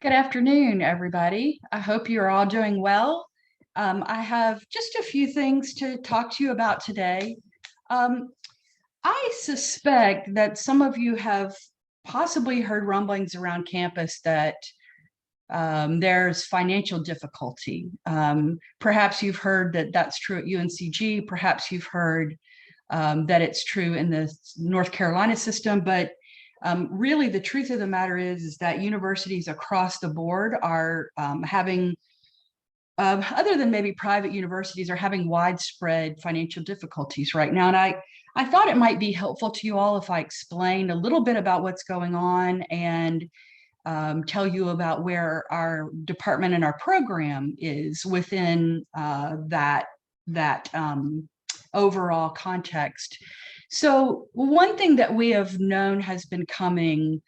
Good afternoon, everybody. I hope you're all doing well. I have just a few things to talk to you about today. Um, I suspect that some of you have possibly heard rumblings around campus that there's financial difficulty. Perhaps you've heard that that's true at UNCG. Perhaps you've heard that it's true in the North Carolina system, but really the truth of the matter is that universities across the board are having, other than maybe private universities, are having widespread financial difficulties right now. And I thought it might be helpful to you all if I explained a little bit about what's going on and tell you about where our department and our program is within that overall context. So one thing that we have known has been coming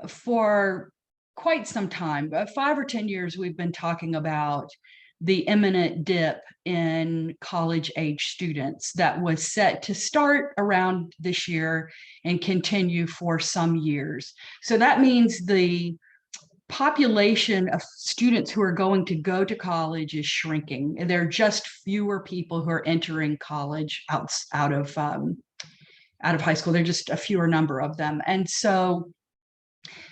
for quite some time, 5 or 10 years, we've been talking about the imminent dip in college age students that was set to start around this year and continue for some years. So that means the population of students who are going to go to college is shrinking. There are just fewer people who are entering college out of high school. There are just a fewer number of them. And so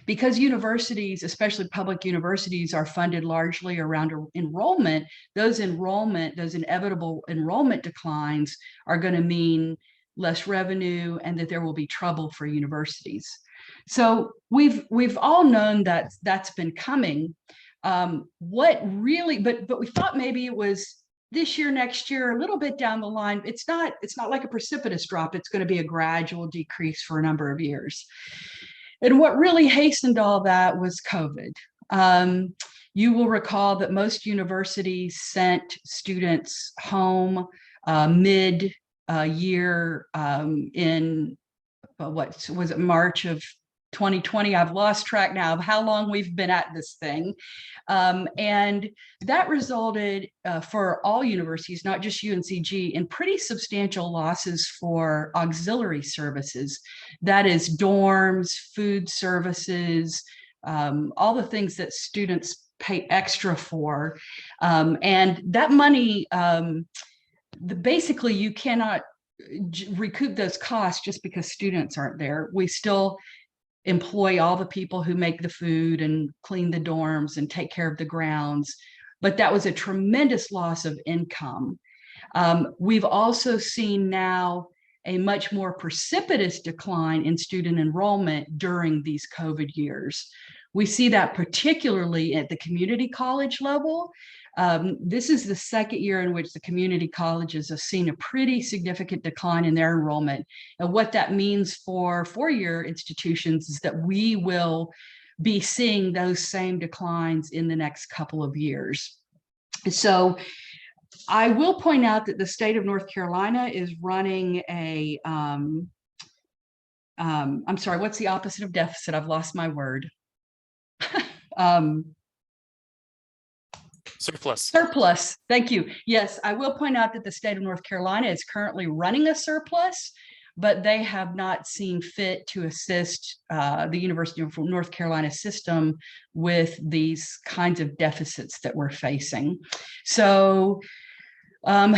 because universities, especially public universities, are funded largely around enrollment, those inevitable enrollment declines are going to mean less revenue and that there will be trouble for universities. So we've all known that that's been coming. What really, but we thought maybe it was this year, next year, a little bit down the line. It's not like a precipitous drop. It's going to be a gradual decrease for a number of years. And what really hastened all that was COVID. You will recall that most universities sent students home mid year in what was it, March of 2020. I've lost track now of how long we've been at this thing. And that resulted for all universities, not just UNCG, in pretty substantial losses for auxiliary services. That is dorms, food services, all the things that students pay extra for. And that money, basically you cannot recoup those costs just because students aren't there. We still employ all the people who make the food and clean the dorms and take care of the grounds. But that was a tremendous loss of income. We've also seen now a much more precipitous decline in student enrollment during these COVID years. We see that particularly at the community college level. This is the second year in which the community colleges have seen a pretty significant decline in their enrollment. And what that means for four-year institutions is that we will be seeing those same declines in the next couple of years. So I will point out that the state of North Carolina is running a, I'm sorry, what's the opposite of deficit? I've lost my word. Surplus. Thank you. Yes, I will point out that the state of North Carolina is currently running a surplus, but they have not seen fit to assist the University of North Carolina system with these kinds of deficits that we're facing. So, and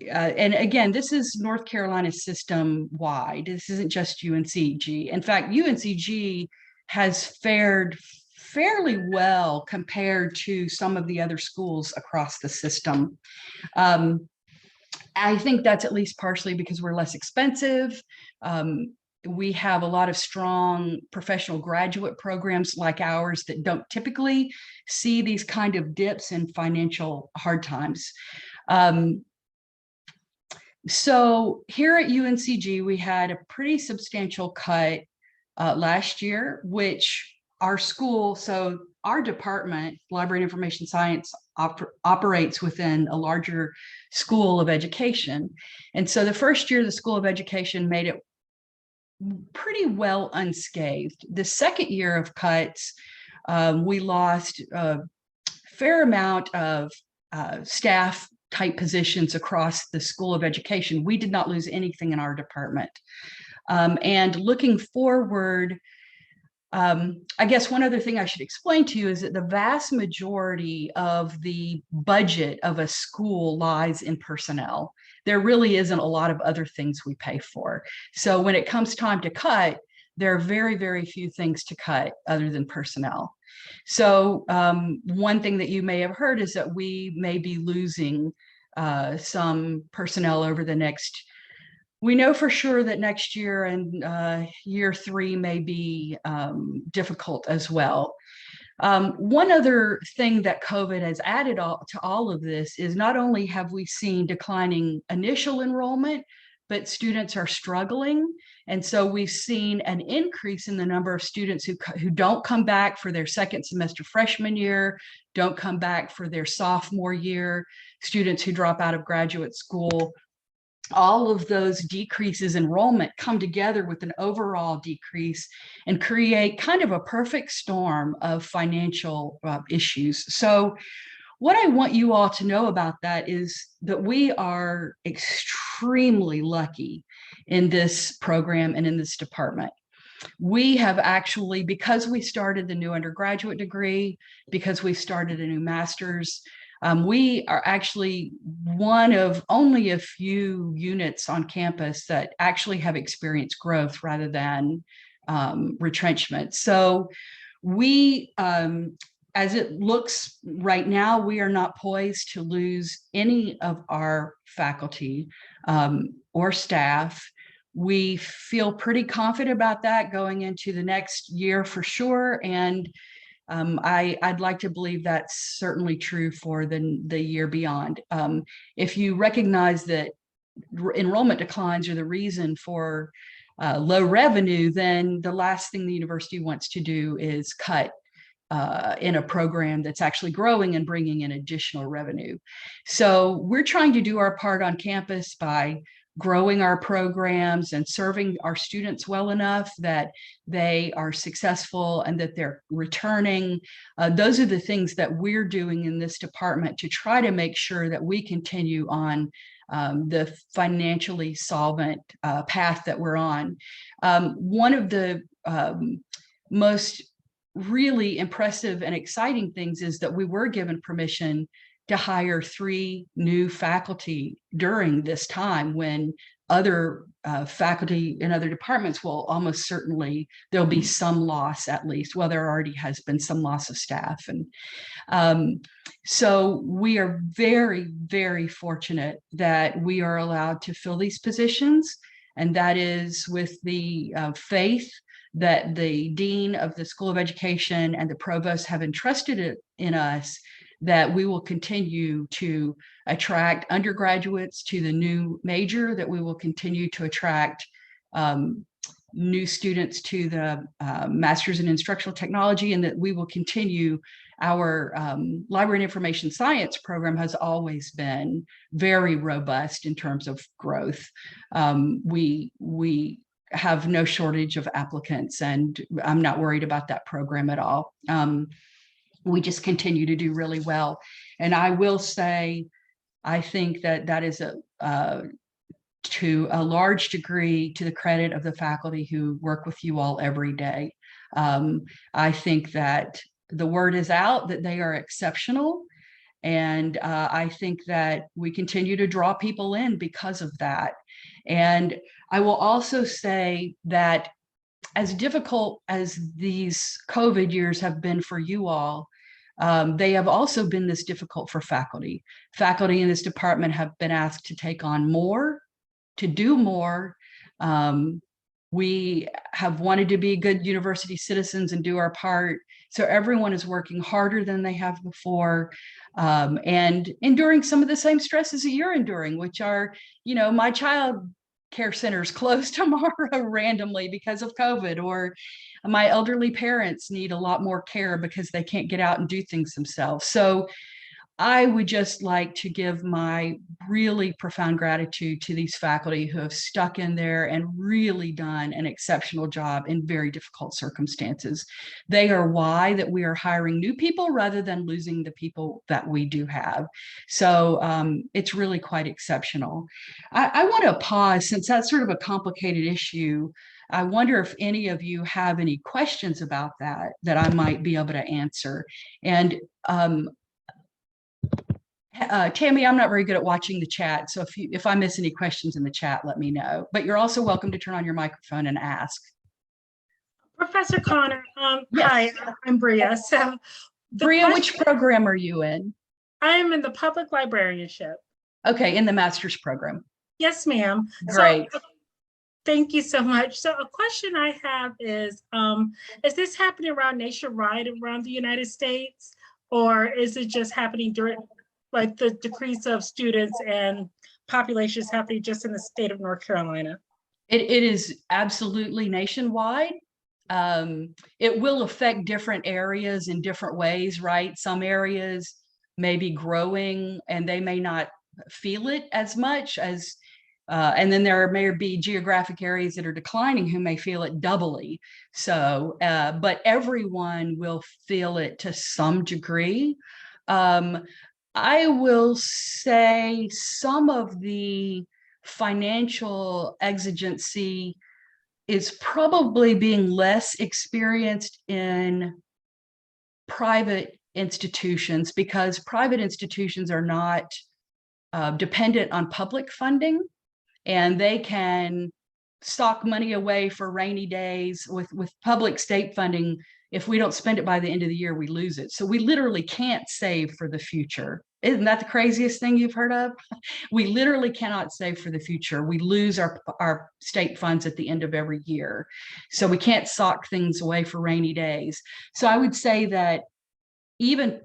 again, this is North Carolina system wide. This isn't just UNCG. In fact, UNCG has fared fairly well compared to some of the other schools across the system. I think that's at least partially because we're less expensive. We have a lot of strong professional graduate programs like ours that don't typically see these kind of dips in financial hard times. So here at UNCG, we had a pretty substantial cut last year, which our school, so our department, Library and Information Science, operates within a larger school of education. And so the first year, the School of Education made it pretty well unscathed. The second year of cuts, we lost a fair amount of staff type positions across the School of Education. We did not lose anything in our department. And looking forward, I guess one other thing I should explain to you is that the vast majority of the budget of a school lies in personnel. There really isn't a lot of other things we pay for. So when it comes time to cut, there are very, very few things to cut other than personnel. So one thing that you may have heard is that we may be losing some personnel over the next. We know for sure that next year and year 3 may be difficult as well. One other thing that COVID has added to all of this is not only have we seen declining initial enrollment, but students are struggling. And so we've seen an increase in the number of students who don't come back for their second semester freshman year, don't come back for their sophomore year, students who drop out of graduate school. All of those decreases in enrollment come together with an overall decrease and create kind of a perfect storm of financial issues. So what I want you all to know about that is that we are extremely lucky in this program and in this department. We have actually, because we started the new undergraduate degree, because we started a new master's, we are actually one of only a few units on campus that actually have experienced growth rather than retrenchment. So we, as it looks right now, we are not poised to lose any of our faculty or staff. We feel pretty confident about that going into the next year for sure. And I'd like to believe that's certainly true for the year beyond. If you recognize that enrollment declines are the reason for low revenue, then the last thing the university wants to do is cut in a program that's actually growing and bringing in additional revenue. So we're trying to do our part on campus by growing our programs and serving our students well enough that they are successful and that they're returning. Those are the things that we're doing in this department to try to make sure that we continue on the financially solvent path that we're on. One of the most really impressive and exciting things is that we were given permission to hire 3 new faculty during this time when other faculty in other departments will almost certainly, there'll be some loss at least. Well, there already has been some loss of staff. And so we are very, very fortunate that we are allowed to fill these positions. And that is with the faith that the dean of the School of Education and the provost have entrusted it in us, that we will continue to attract undergraduates to the new major, that we will continue to attract new students to the Master's in Instructional Technology, and that we will continue our Library and Information Science program has always been very robust in terms of growth. We have no shortage of applicants, and I'm not worried about that program at all. We just continue to do really well. And I will say, I think that that is to a large degree to the credit of the faculty who work with you all every day. I think that the word is out that they are exceptional. And I think that we continue to draw people in because of that. And I will also say that as difficult as these COVID years have been for you all, they have also been this difficult for faculty. Faculty in this department have been asked to take on more, to do more. We have wanted to be good university citizens and do our part. So everyone is working harder than they have before, and enduring some of the same stresses that you're enduring, which are, my child care centers closed tomorrow randomly because of COVID, or my elderly parents need a lot more care because they can't get out and do things themselves. So I would just like to give my really profound gratitude to these faculty who have stuck in there and really done an exceptional job in very difficult circumstances. They are why that we are hiring new people rather than losing the people that we do have. So it's really quite exceptional. I want to pause, since that's sort of a complicated issue, I wonder if any of you have any questions about that I might be able to answer. And Tammy, I'm not very good at watching the chat, so if I miss any questions in the chat, let me know. But you're also welcome to turn on your microphone and ask. Professor Connor, yes. Hi, I'm Bria. So, Bria, which program are you in? I'm in the public librarianship. Okay, in the master's program. Yes, ma'am. Great. So, thank you so much. So a question I have is this happening around nationwide around the United States, or is it just happening during like the decrease of students and populations happening just in the state of North Carolina? It is absolutely nationwide. It will affect different areas in different ways, right? Some areas may be growing and they may not feel it as much as, and then there may be geographic areas that are declining who may feel it doubly. So, but everyone will feel it to some degree. I will say some of the financial exigency is probably being less experienced in private institutions because private institutions are not dependent on public funding, and they can stock money away for rainy days. With public state funding, if we don't spend it by the end of the year, we lose it. So we literally can't save for the future. Isn't that the craziest thing you've heard of? We literally cannot save for the future. We lose our state funds at the end of every year. So we can't sock things away for rainy days. So I would say that even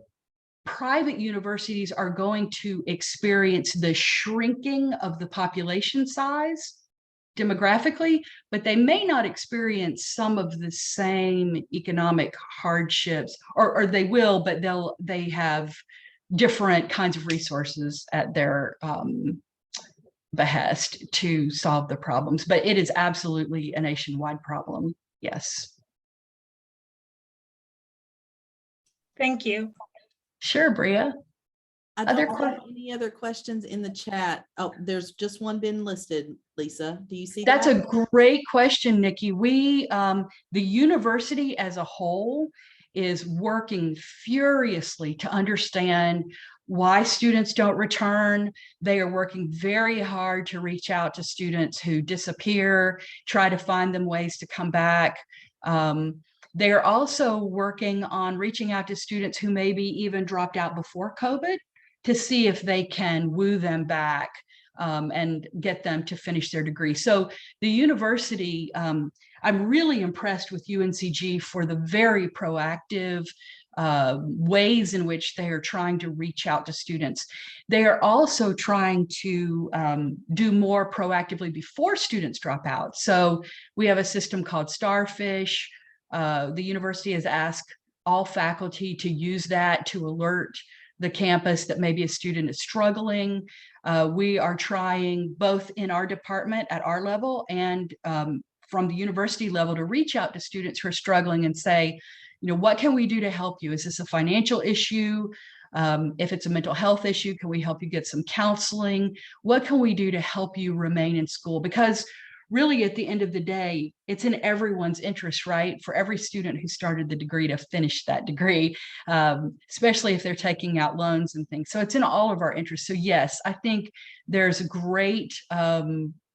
private universities are going to experience the shrinking of the population size demographically, but they may not experience some of the same economic hardships, or they will, but they have different kinds of resources at their behest to solve the problems. But it is absolutely a nationwide problem. Yes. Thank you. Sure, Bria. I don't have any other questions in the chat. Oh, there's just one been listed, Lisa. Do you see that? That's a great question, Nikki. We, the university as a whole is working furiously to understand why students don't return. They are working very hard to reach out to students who disappear, try to find them ways to come back. They are also working on reaching out to students who maybe even dropped out before COVID to see if they can woo them back and get them to finish their degree. So the university, I'm really impressed with UNCG for the very proactive ways in which they are trying to reach out to students. They are also trying to do more proactively before students drop out. So we have a system called Starfish. The university has asked all faculty to use that to alert the campus that maybe a student is struggling. We are trying both in our department at our level and from the university level to reach out to students who are struggling and say, you know, what can we do to help you? Is this a financial issue? If it's a mental health issue, can we help you get some counseling? What can we do to help you remain in school? Because really, at the end of the day, it's in everyone's interest, right? For every student who started the degree to finish that degree, especially if they're taking out loans and things. So it's in all of our interests. So yes, I think there's a great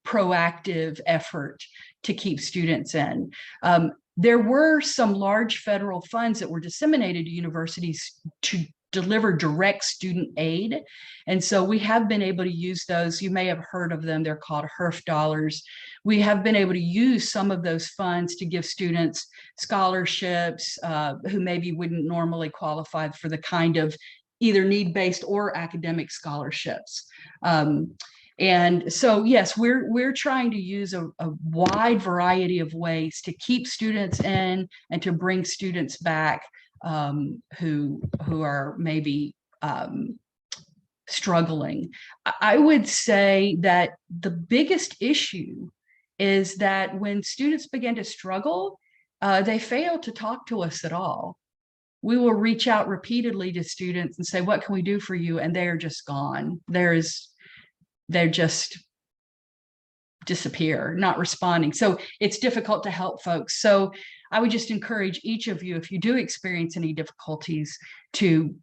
proactive effort to keep students in. There were some large federal funds that were disseminated to universities to deliver direct student aid. And so we have been able to use those. You may have heard of them. They're called HERF dollars. We have been able to use some of those funds to give students scholarships who maybe wouldn't normally qualify for the kind of either need-based or academic scholarships. And so, yes, we're trying to use a wide variety of ways to keep students in and to bring students back who are maybe struggling. I would say that the biggest issue is that when students begin to struggle, they fail to talk to us at all. We will reach out repeatedly to students and say, what can we do for you? And they're just gone. They're just disappear, not responding. So it's difficult to help folks. So I would just encourage each of you, if you do experience any difficulties, to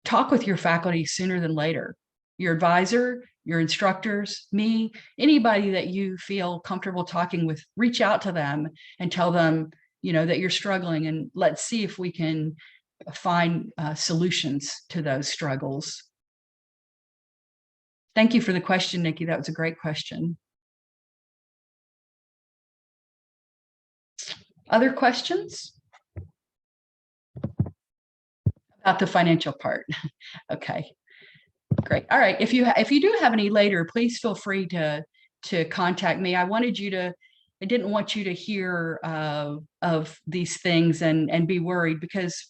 talk with your faculty sooner than later. Your advisor, your instructors, me, anybody that you feel comfortable talking with, reach out to them and tell them, that you're struggling, and let's see if we can find solutions to those struggles. Thank you for the question, Nikki. That was a great question. Other questions about the financial part? Okay, great. All right. If you do have any later, please feel free to contact me. I didn't want you to hear of these things and be worried, because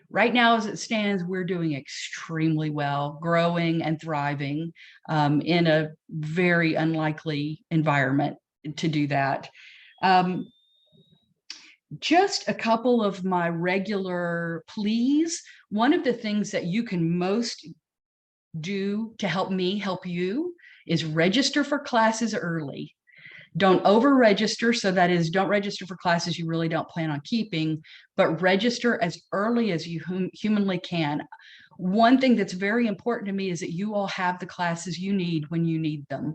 right now, as it stands, we're doing extremely well, growing and thriving in a very unlikely environment to do that. Just a couple of my regular pleas. One of the things that you can most do to help me help you is register for classes early. Don't over-register. So that is, don't register for classes you really don't plan on keeping, but register as early as you humanly can. One thing that's very important to me is that you all have the classes you need when you need them.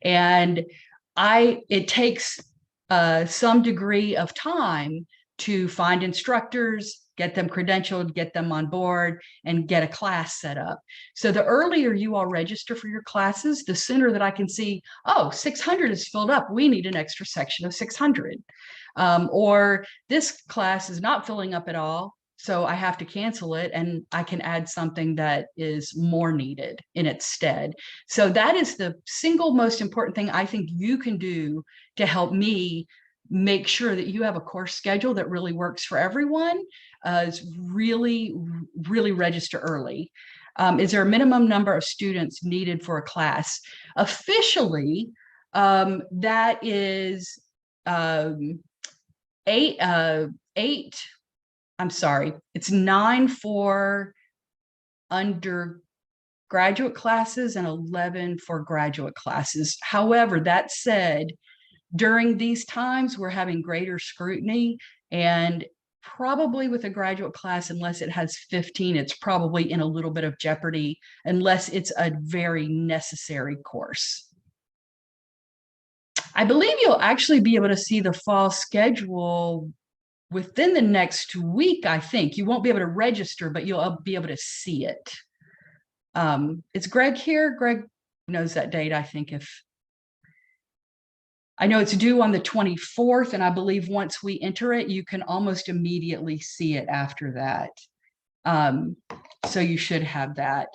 And it takes some degree of time to find instructors, get them credentialed, get them on board, and get a class set up. So the earlier you all register for your classes, the sooner that I can see, oh, 600 is filled up. We need an extra section of 600. Or this class is not filling up at all, so I have to cancel it, and I can add something that is more needed in its stead. So that is the single most important thing I think you can do to help me make sure that you have a course schedule that really works for everyone. Is really, really register early. Is there a minimum number of students needed for a class? Officially, that is eight. I'm sorry, it's 9 for undergraduate classes and 11 for graduate classes. However, that said, during these times, we're having greater scrutiny, and probably with a graduate class, unless it has 15, it's probably in a little bit of jeopardy, unless it's a very necessary course. I believe you'll actually be able to see the fall schedule within the next week. I think you won't be able to register, but you'll be able to see it. Is Greg here? Greg knows that date, I think. I know it's due on the 24th, and I believe once we enter it, you can almost immediately see it after that. So you should have that.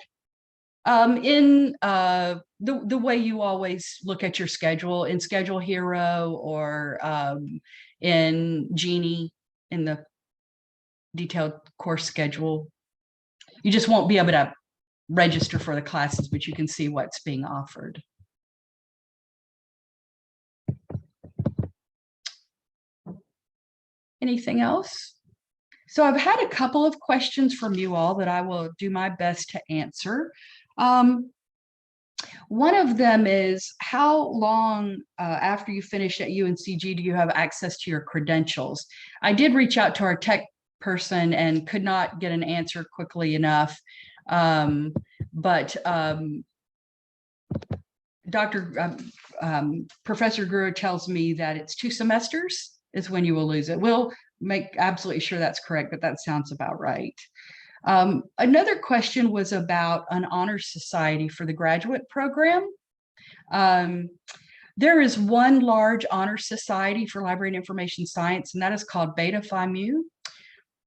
In the way you always look at your schedule, in Schedule Hero or in Genie, in the detailed course schedule. You just won't be able to register for the classes, but you can see what's being offered. Anything else? So I've had a couple of questions from you all that I will do my best to answer. One of them is, how long after you finish at UNCG do you have access to your credentials? I did reach out to our tech person and could not get an answer quickly enough. Professor Guru tells me that it's 2 semesters is when you will lose it. We'll make absolutely sure that's correct, but that sounds about right. Another question was about an honor society for the graduate program. There is one large honor society for library and information science, and that is called Beta Phi Mu.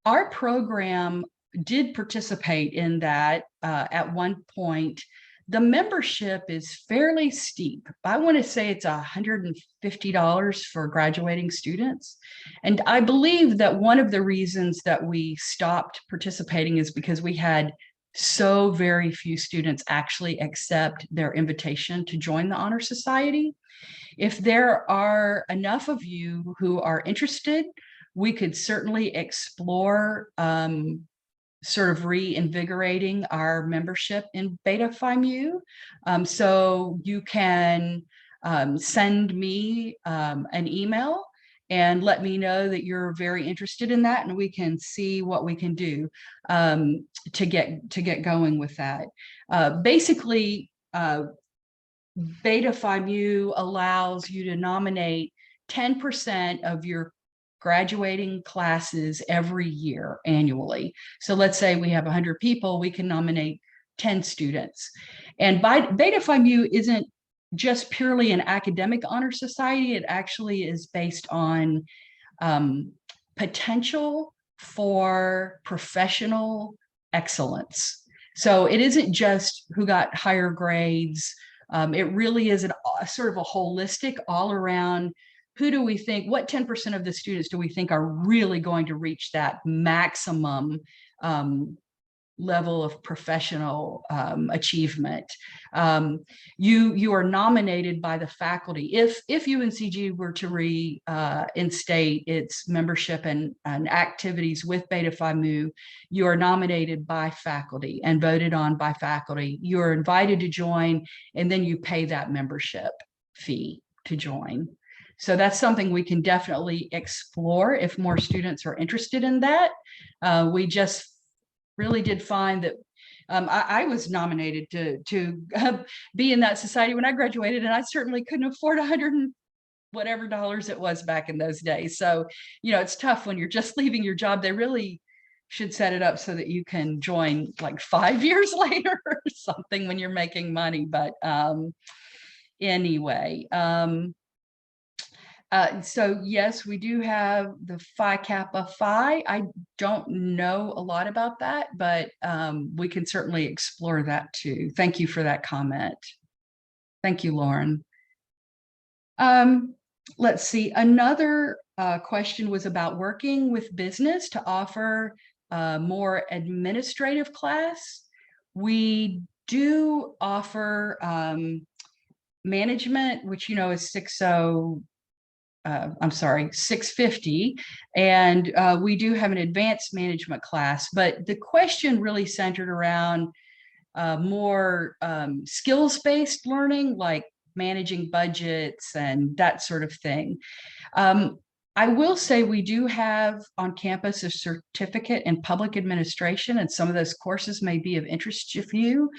Our program did participate in that at one point. The membership is fairly steep. I want to say it's $150 for graduating students. And I believe that one of the reasons that we stopped participating is because we had so very few students actually accept their invitation to join the Honor Society. If there are enough of you who are interested, we could certainly explore sort of reinvigorating our membership in Beta Phi Mu. So you can send me an email and let me know that you're very interested in that, and we can see what we can do to get going with that. Basically, Beta Phi Mu allows you to nominate 10% of your graduating classes every year annually. So let's say we have 100 people, we can nominate 10 students. And Beta Phi Mu isn't just purely an academic honor society. It actually is based on potential for professional excellence. So it isn't just who got higher grades. It really is a sort of a holistic all around, who do we think, what 10% of the students do we think are really going to reach that maximum level of professional achievement. You are nominated by the faculty. If UNCG were to reinstate its membership and activities with Beta Phi Mu, you are nominated by faculty and voted on by faculty. You are invited to join, and then you pay that membership fee to join. So that's something we can definitely explore if more students are interested in that. We just really did find that I was nominated to be in that society when I graduated, and I certainly couldn't afford 100 and whatever dollars it was back in those days. So, you know, it's tough when you're just leaving your job. They really should set it up so that you can join like 5 years later or something when you're making money. But anyway, so yes, we do have the Phi Kappa Phi. I don't know a lot about that, but we can certainly explore that too. Thank you for that comment. Thank you, Lauren. Let's see, another question was about working with business to offer more administrative class. We do offer management, which, you know, is 650, and we do have an advanced management class, but the question really centered around more skills-based learning, like managing budgets and that sort of thing. I will say we do have on campus a certificate in public administration, and some of those courses may be of interest to you.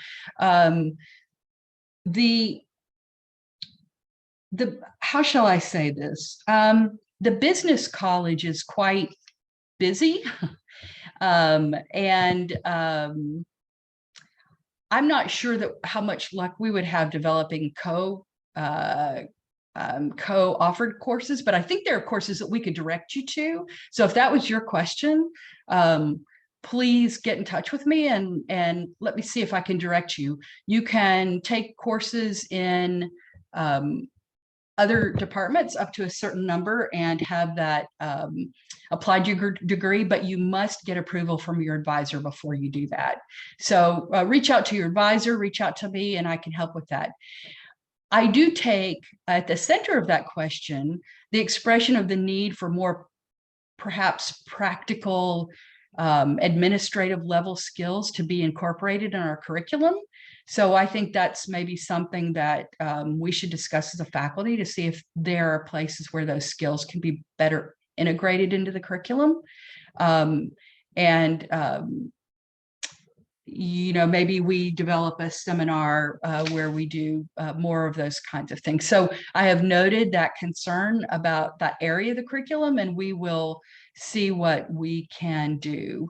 How shall I say this? The business college is quite busy, and I'm not sure that how much luck we would have developing co-offered courses, but I think there are courses that we could direct you to. So if that was your question, please get in touch with me and let me see if I can direct you. You can take courses in other departments up to a certain number and have that applied degree, but you must get approval from your advisor before you do that. So reach out to your advisor, reach out to me, and I can help with that. I do take at the center of that question the expression of the need for more perhaps practical administrative level skills to be incorporated in our curriculum. So I think that's maybe something that we should discuss as a faculty to see if there are places where those skills can be better integrated into the curriculum. You know, maybe we develop a seminar where we do more of those kinds of things. So I have noted that concern about that area of the curriculum, and we will see what we can do.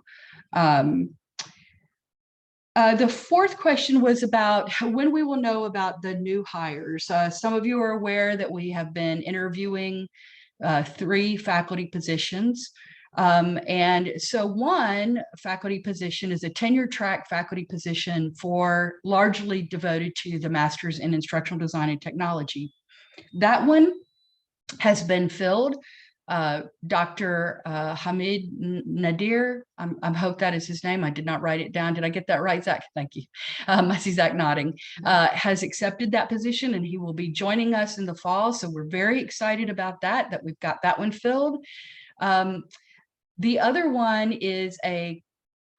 The fourth question was about when we will know about the new hires. Some of you are aware that we have been interviewing 3 faculty positions. And so one faculty position is a tenure track faculty position for largely devoted to the Master's in Instructional Design and Technology. That one has been filled. Dr. Hamid Nadir, I hope that is his name. I did not write it down. Did I get that right, Zach? Thank you. I see Zach nodding. Has accepted that position, and he will be joining us in the fall. So we're very excited about that we've got that one filled. The other one is a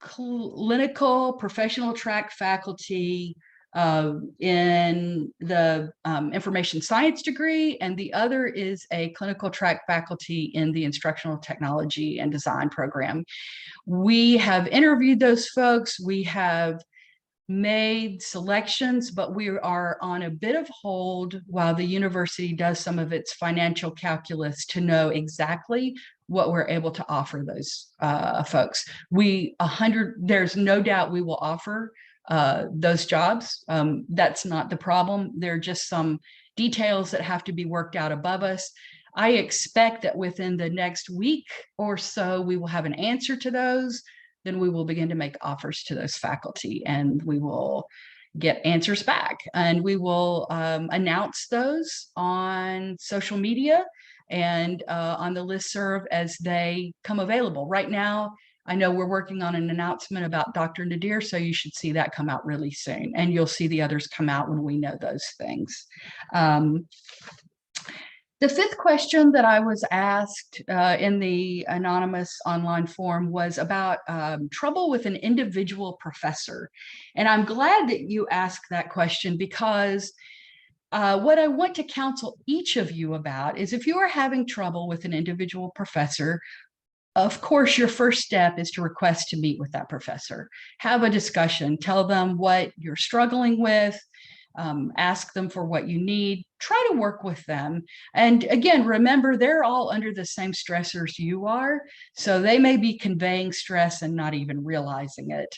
clinical professional track faculty in the information science degree, and the other is a clinical track faculty in the instructional technology and design program. We have interviewed those folks. We have made selections, but we are on a bit of hold while the university does some of its financial calculus to know exactly what we're able to offer those folks. There's no doubt we will offer those jobs. That's not the problem. There are just some details that have to be worked out above us. I expect that within the next week or so, we will have an answer to those. Then we will begin to make offers to those faculty, and we will get answers back, and we will announce those on social media and on the listserv as they come available. Right now, I know we're working on an announcement about Dr. Nadir, so you should see that come out really soon, and you'll see the others come out when we know those things. The fifth question that I was asked in the anonymous online form was about trouble with an individual professor. And I'm glad that you asked that question, because what I want to counsel each of you about is, if you are having trouble with an individual professor, of course, your first step is to request to meet with that professor. Have a discussion, tell them what you're struggling with, ask them for what you need, try to work with them. And again, remember, they're all under the same stressors you are, so they may be conveying stress and not even realizing it.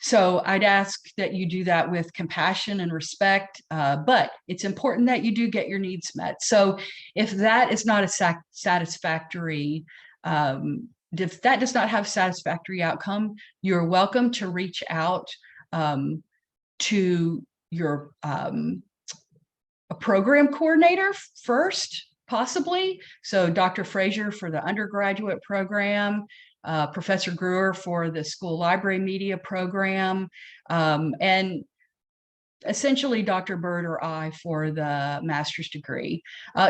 So I'd ask that you do that with compassion and respect, but it's important that you do get your needs met. So if that is not a satisfactory, if that does not have satisfactory outcome, you're welcome to reach out to your a program coordinator first, possibly. So Dr. Frazier for the undergraduate program, Professor Brewer for the school library media program, and essentially Dr. Bird or I for the master's degree.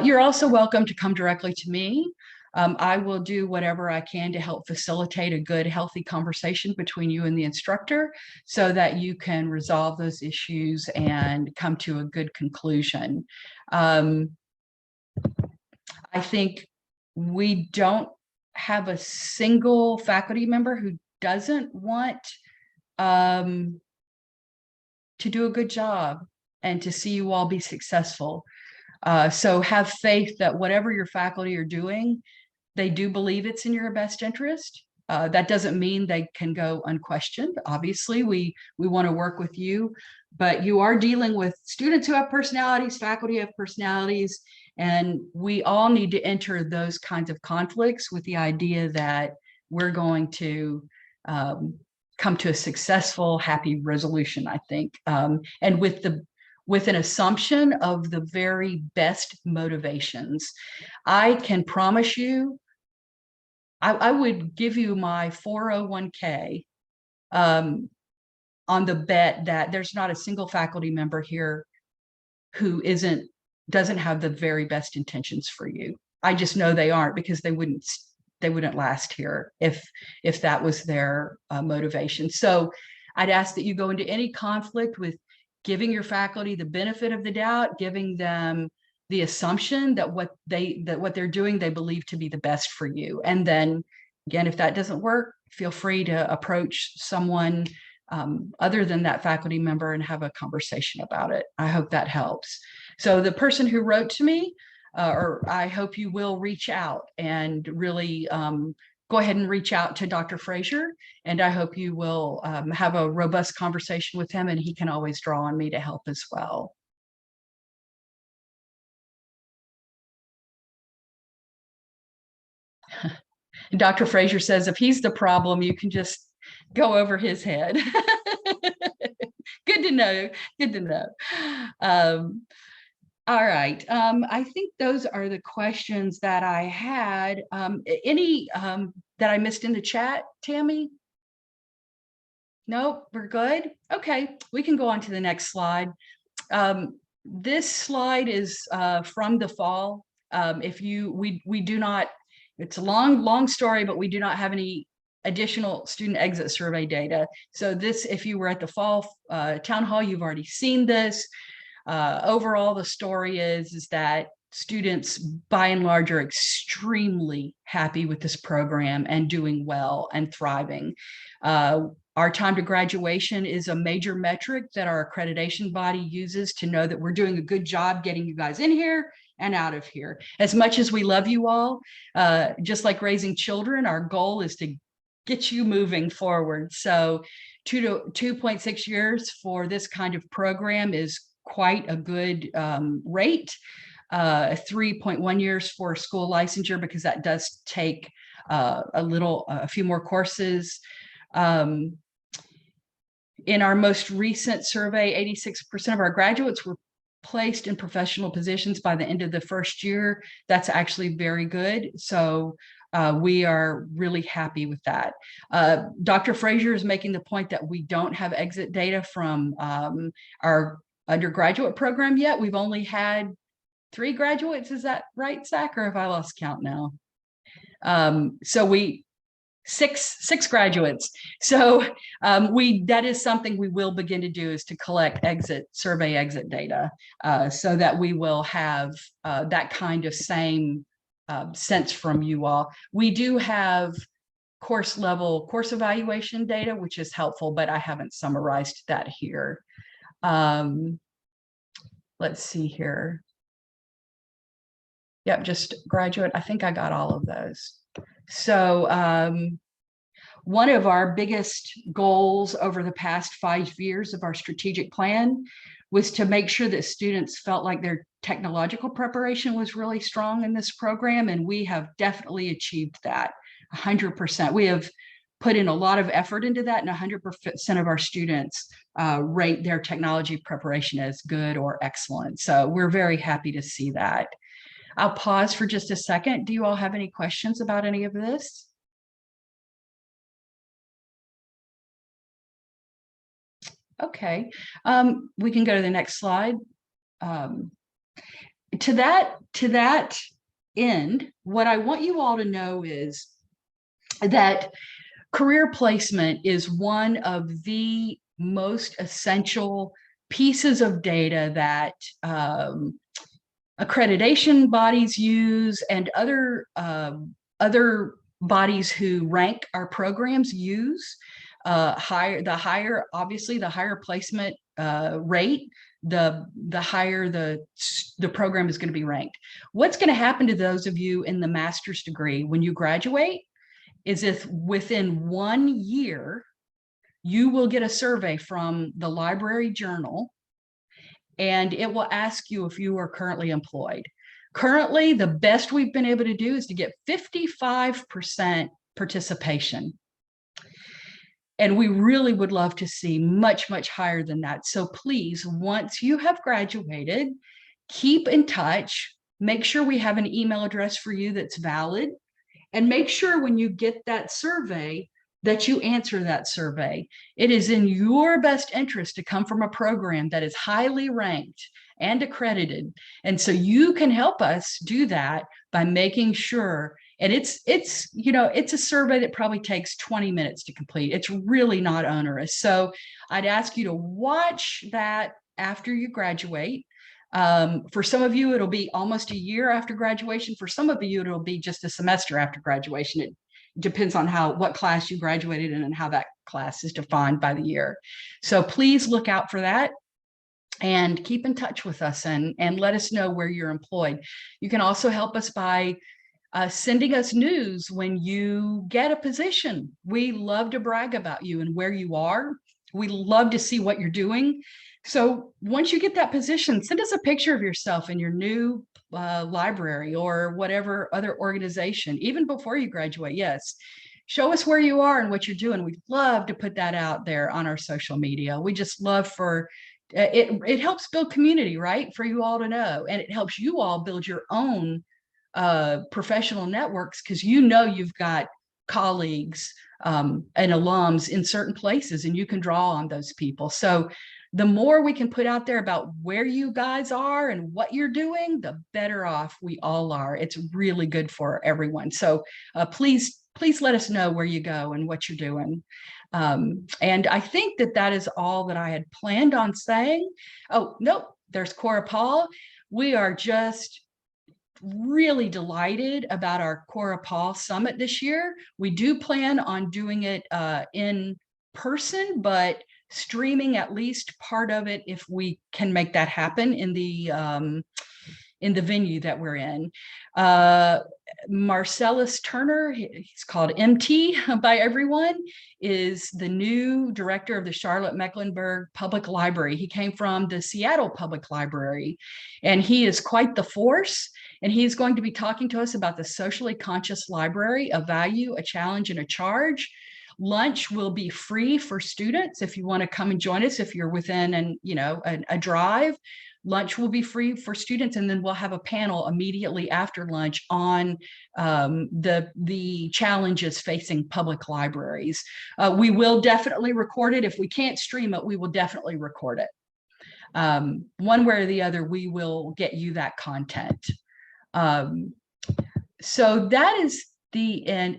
You're also welcome to come directly to me. I will do whatever I can to help facilitate a good, healthy conversation between you and the instructor, so that you can resolve those issues and come to a good conclusion. I think we don't have a single faculty member who doesn't want to do a good job and to see you all be successful. So have faith that whatever your faculty are doing, they do believe it's in your best interest. That doesn't mean they can go unquestioned. Obviously, we want to work with you, but you are dealing with students who have personalities, faculty have personalities, and we all need to enter those kinds of conflicts with the idea that we're going to come to a successful, happy resolution, I think, and with an assumption of the very best motivations. I can promise you, I would give you my 401k on the bet that there's not a single faculty member here who doesn't have the very best intentions for you. I just know they aren't, because they wouldn't last here if that was their motivation. So I'd ask that you go into any conflict with giving your faculty the benefit of the doubt, giving them the assumption that what they're doing, they believe to be the best for you. And then again, if that doesn't work, feel free to approach someone other than that faculty member and have a conversation about it. I hope that helps. So the person who wrote to me, or I hope you will reach out and really go ahead and reach out to Dr. Frazier, and I hope you will have a robust conversation with him, and he can always draw on me to help as well. And Dr. Frazier says, if he's the problem, you can just go over his head. Good to know. Good to know. All right. I think those are the questions that I had. Any that I missed in the chat, Tammy? Nope, we're good. Okay, we can go on to the next slide. This slide is from the fall. We do not, it's a long story, but we do not have any additional student exit survey data. So this, if you were at the fall town hall, you've already seen this. Overall, the story is that students by and large are extremely happy with this program and doing well and thriving. Our time to graduation is a major metric that our accreditation body uses to know that we're doing a good job getting you guys in here and out of here. As much as we love you all, just like raising children, our goal is to get you moving forward. So 2.6 years for this kind of program is quite a good rate. 3.1 years for school licensure, because that does take a few more courses. In our most recent survey, 86% of our graduates were placed in professional positions by the end of the first year. That's actually very good. So we are really happy with that. Dr. Frazier is making the point that we don't have exit data from our undergraduate program yet. We've only had 3 graduates. Is that right, Zach? Or have I lost count now? Six graduates. So that is something we will begin to do, is to collect survey exit data, so that we will have that kind of same sense from you all. We do have course evaluation data, which is helpful, but I haven't summarized that here. Let's see here. Yep, just graduate. I think I got all of those. So one of our biggest goals over the past 5 years of our strategic plan was to make sure that students felt like their technological preparation was really strong in this program, and we have definitely achieved that 100%. We have put in a lot of effort into that, and 100% of our students rate their technology preparation as good or excellent. So we're very happy to see that. I'll pause for just a second. Do you all have any questions about any of this? Okay, we can go to the next slide. To that end, what I want you all to know is that career placement is one of the most essential pieces of data that accreditation bodies use, and other bodies who rank our programs use. The higher placement rate, the higher the program is going to be ranked. What's going to happen to those of you in the master's degree when you graduate is, if within 1 year you will get a survey from the library journal, and it will ask you if you are currently employed. Currently, the best we've been able to do is to get 55% participation. And we really would love to see much, much higher than that. So please, once you have graduated, keep in touch. Make sure we have an email address for you that's valid. And make sure when you get that survey that you answer that survey. It is in your best interest to come from a program that is highly ranked and accredited. And so you can help us do that by making sure, and it's a survey that probably takes 20 minutes to complete. It's really not onerous. So I'd ask you to watch that after you graduate. For some of you, it'll be almost a year after graduation. For some of you, it'll be just a semester after graduation. It depends on what class you graduated in and how that class is defined by the year. So please look out for that and keep in touch with us and let us know where you're employed. You can also help us by sending us news when you get a position. We love to brag about you and where you are. We love to see what you're doing. So once you get that position, send us a picture of yourself in your new library or whatever other organization, even before you graduate. Yes, show us where you are and what you're doing. We'd love to put that out there on our social media. We just love for it helps build community, right? For you all to know, and it helps you all build your own professional networks, because you've got colleagues and alums in certain places, and you can draw on those people. So the more we can put out there about where you guys are and what you're doing, the better off we all are. It's really good for everyone. So please please let us know where you go and what you're doing. And I think that that is all that I had planned on saying. Oh, nope, there's Cora Paul. We are just really delighted about our Cora Paul Summit this year. We do plan on doing it in person, but streaming at least part of it if we can make that happen in the venue that we're in. Marcellus Turner, he's called MT by everyone, is the new director of the Charlotte-Mecklenburg Public Library. He came from the Seattle Public Library, and he is quite the force. And he's going to be talking to us about the socially conscious library, a value, a challenge, and a charge. Lunch will be free for students if you want to come and join us. If you're within a drive, lunch will be free for students, and then we'll have a panel immediately after lunch on the challenges facing public libraries. We will definitely record it. If we can't stream it, we will definitely record it. One way or the other, we will get you that content. So that is the end.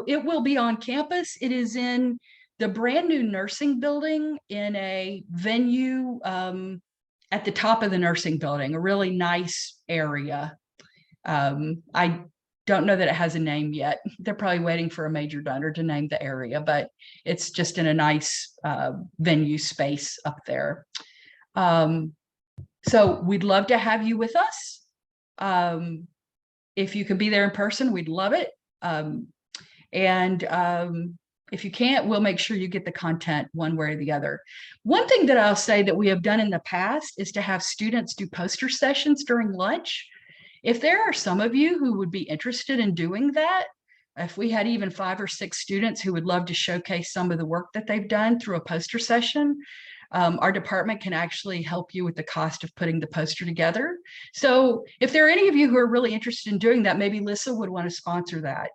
It will be on campus. It is in the brand new nursing building in a venue at the top of the nursing building, a really nice area. I don't know that it has a name yet. They're probably waiting for a major donor to name the area, but it's just in a nice venue space up there. So we'd love to have you with us. If you could be there in person, we'd love it. If you can't, we'll make sure you get the content one way or the other. One thing that I'll say that we have done in the past is to have students do poster sessions during lunch. If there are some of you who would be interested in doing that, if we had even 5 or 6 students who would love to showcase some of the work that they've done through a poster session, our department can actually help you with the cost of putting the poster together. So if there are any of you who are really interested in doing that, maybe Lisa would want to sponsor that.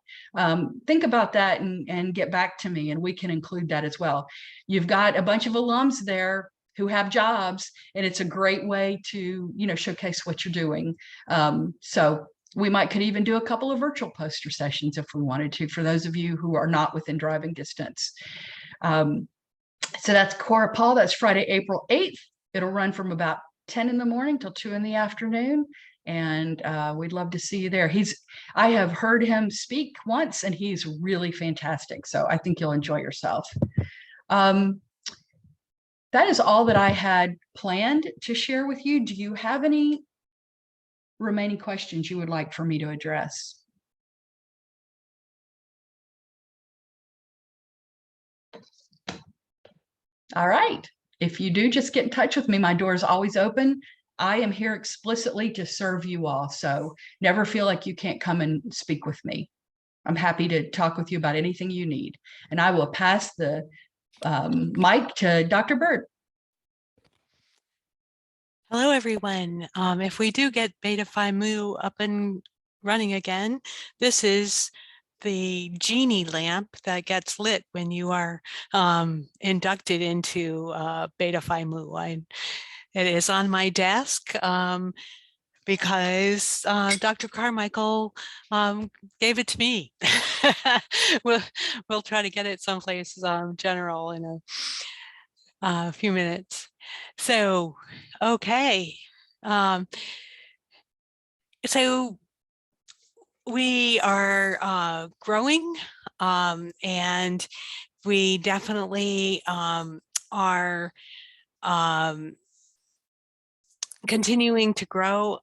Think about that and get back to me, and we can include that as well. You've got a bunch of alums there who have jobs, and it's a great way to, showcase what you're doing. So we could even do a couple of virtual poster sessions if we wanted to, for those of you who are not within driving distance. So that's Cora Paul. That's Friday, April 8th. It'll run from about 10 in the morning till 2 in the afternoon. And we'd love to see you there. I have heard him speak once, and he's really fantastic. So I think you'll enjoy yourself. That is all that I had planned to share with you. Do you have any remaining questions you would like for me to address? All right. If you do, just get in touch with me. My door is always open. I am here explicitly to serve you all. So never feel like you can't come and speak with me. I'm happy to talk with you about anything you need. And I will pass the mic to Dr. Bird. Hello, everyone. If we do get Beta Phi Mu up and running again, this is the genie lamp that gets lit when you are inducted into Beta Phi Mu. It is on my desk because Dr. Carmichael gave it to me. We'll try to get it someplace general in a few minutes. So, okay. So we are growing, and we definitely are continuing to grow.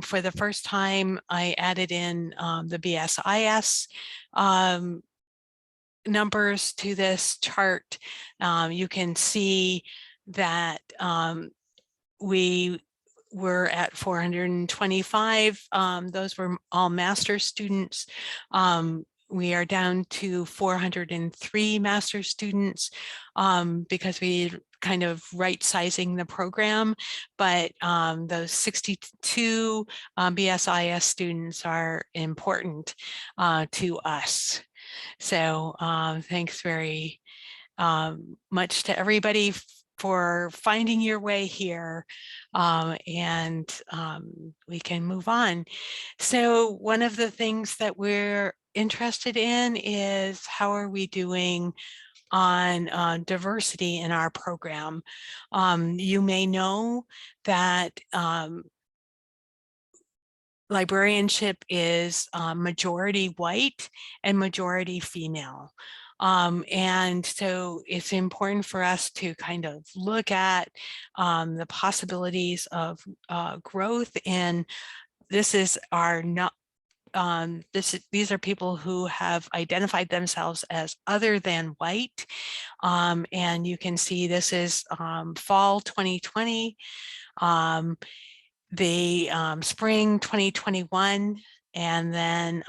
For the first time, I added in the BSIS numbers to this chart. You can see that we were at 425. Those were all master's students. We are down to 403 master's students because we kind of right sizing the program, but those 62 BSIS students are important to us. So thanks very much to everybody for finding your way here, and we can move on. So one of the things that we're interested in is how are we doing on diversity in our program. You may know that librarianship is majority white and majority female. And so it's important for us to kind of look at the possibilities of growth. And this is our not these are people who have identified themselves as other than white. And you can see this is fall 2020, the spring 2021, and then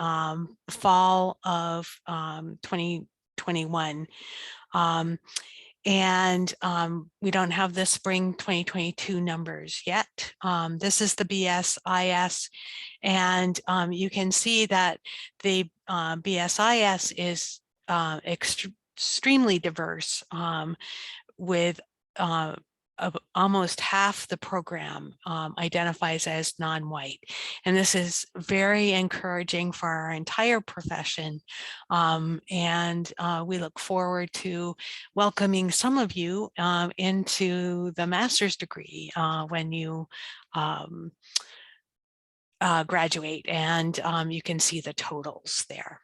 fall of 2021. And we don't have the spring 2022 numbers yet. This is the BSIS, and you can see that the BSIS is extremely diverse, with almost half the program identifies as non-white. And this is very encouraging for our entire profession. And we look forward to welcoming some of you into the master's degree when you graduate, and you can see the totals there.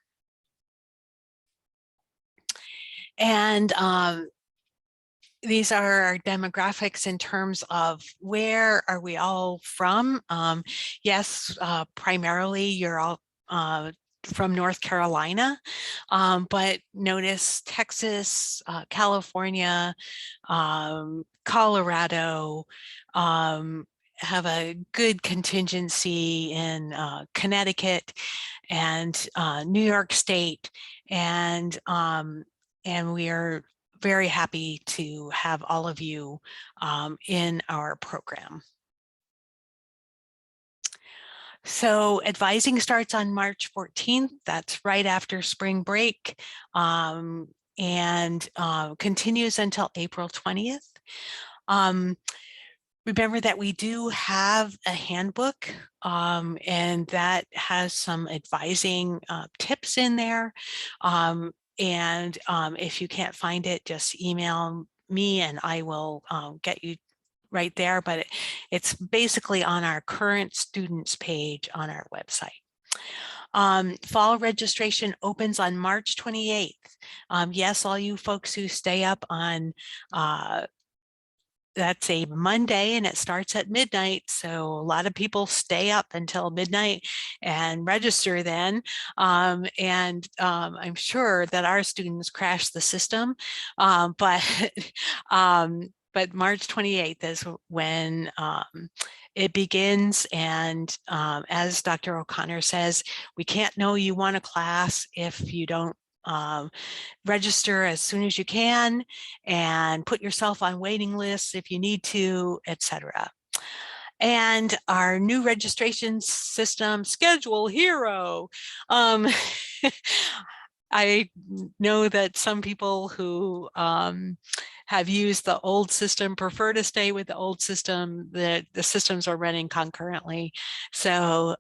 And these are our demographics in terms of where are we all from. Yes, primarily you're all from North Carolina, but notice Texas, California, Colorado, have a good contingency in Connecticut and New York State, and we are very happy to have all of you in our program. So advising starts on March 14th. That's right after spring break, and continues until April 20th. Remember that we do have a handbook, and that has some advising tips in there. And if you can't find it, just email me and I will get you right there. But it's basically on our current students page on our website. Fall registration opens on March 28th. Yes, all you folks who stay up on that's a Monday and it starts at midnight. So a lot of people stay up until midnight and register then. And I'm sure that our students crash the system, but March 28th is when it begins. And as Dr. O'Connor says, we can't know you want a class if you don't register as soon as you can and put yourself on waiting lists if you need to, etc. And our new registration system, Schedule Hero. I know that some people who have used the old system prefer to stay with the old system. The systems are running concurrently. So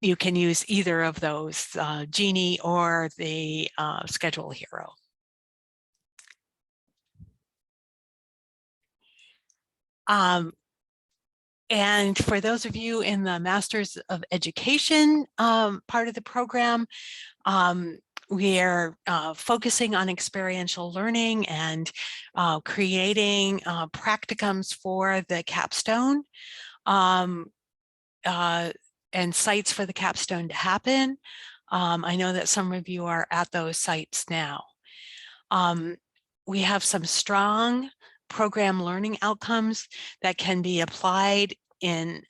you can use either of those, Genie or the Schedule Hero. And for those of you in the Masters of Education part of the program, we are focusing on experiential learning and creating practicums for the capstone. And sites for the capstone to happen. I know that some of you are at those sites now. We have some strong program learning outcomes that can be applied in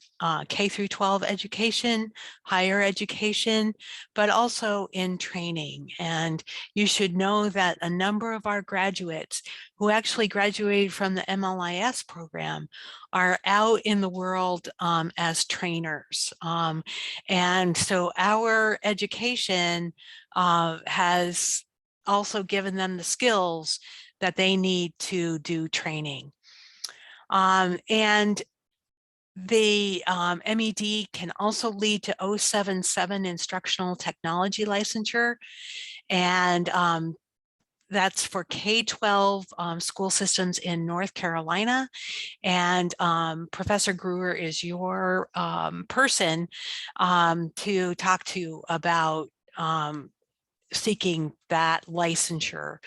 K through 12 education, higher education, but also in training. And you should know that a number of our graduates who actually graduated from the MLIS program are out in the world as trainers. And so our education has also given them the skills that they need to do training. And The MED can also lead to 077 instructional technology licensure, and that's for K-12 school systems in North Carolina. And Professor Gruer is your person to talk to about seeking that licensure,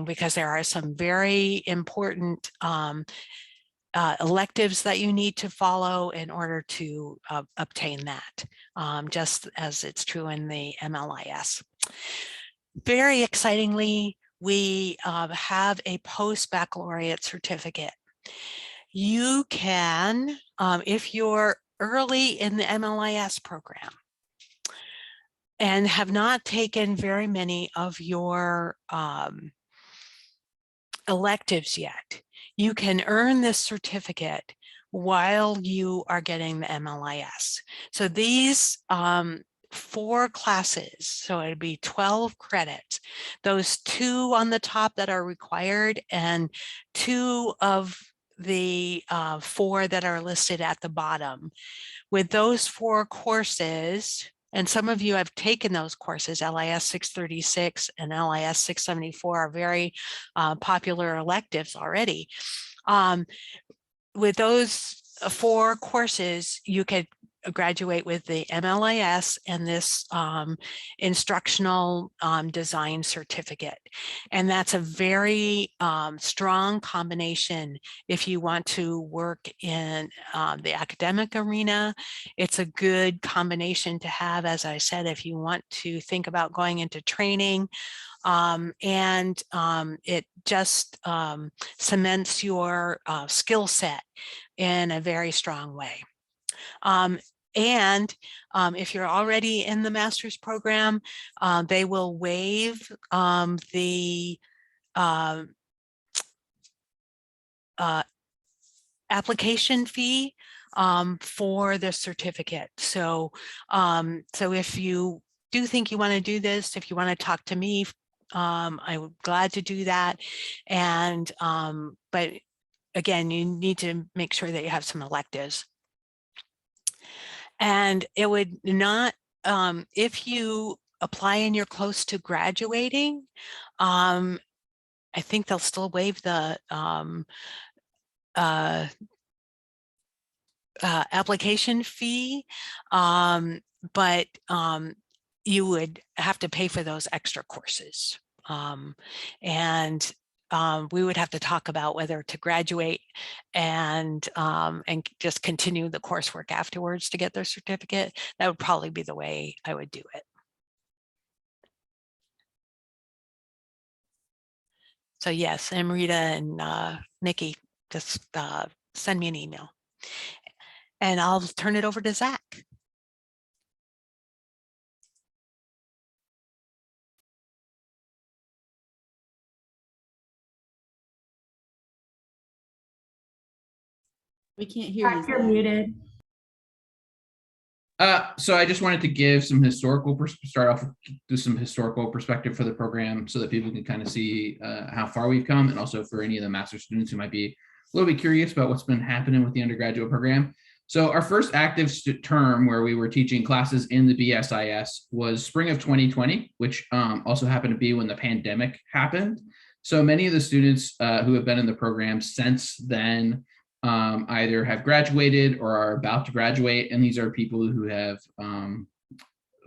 because there are some very important electives that you need to follow in order to obtain that, just as it's true in the MLIS. Very excitingly, we have a post-baccalaureate certificate. You can, if you're early in the MLIS program and have not taken very many of your electives yet, you can earn this certificate while you are getting the MLIS. So these 4 classes, so it'd be 12 credits, those 2 on the top that are required and 2 of the 4 that are listed at the bottom. With those 4 courses, and some of you have taken those courses, LIS 636 and LIS 674 are very popular electives already. With those 4 courses, you could graduate with the MLIS and this instructional design certificate. And that's a very strong combination if you want to work in the academic arena. It's a good combination to have, as I said, if you want to think about going into training. And it just cements your skill set in a very strong way. And if you're already in the master's program, they will waive the application fee for the certificate. So, so if you do think you want to do this, if you want to talk to me, I'm glad to do that. And but again, you need to make sure that you have some electives. And it would not, if you apply and you're close to graduating, I think they'll still waive the application fee, but you would have to pay for those extra courses. And we would have to talk about whether to graduate and just continue the coursework afterwards to get their certificate. That would probably be the way I would do it. So yes, Amrita and Nikki, just send me an email. And I'll turn it over to Zach. We can't hear you. You're muted. So I just wanted to give some historical, start off with some historical perspective for the program so that people can kind of see how far we've come, and also for any of the master's students who might be a little bit curious about what's been happening with the undergraduate program. So our first active term where we were teaching classes in the BSIS was spring of 2020, which also happened to be when the pandemic happened. So many of the students who have been in the program since then either have graduated or are about to graduate. And these are people who have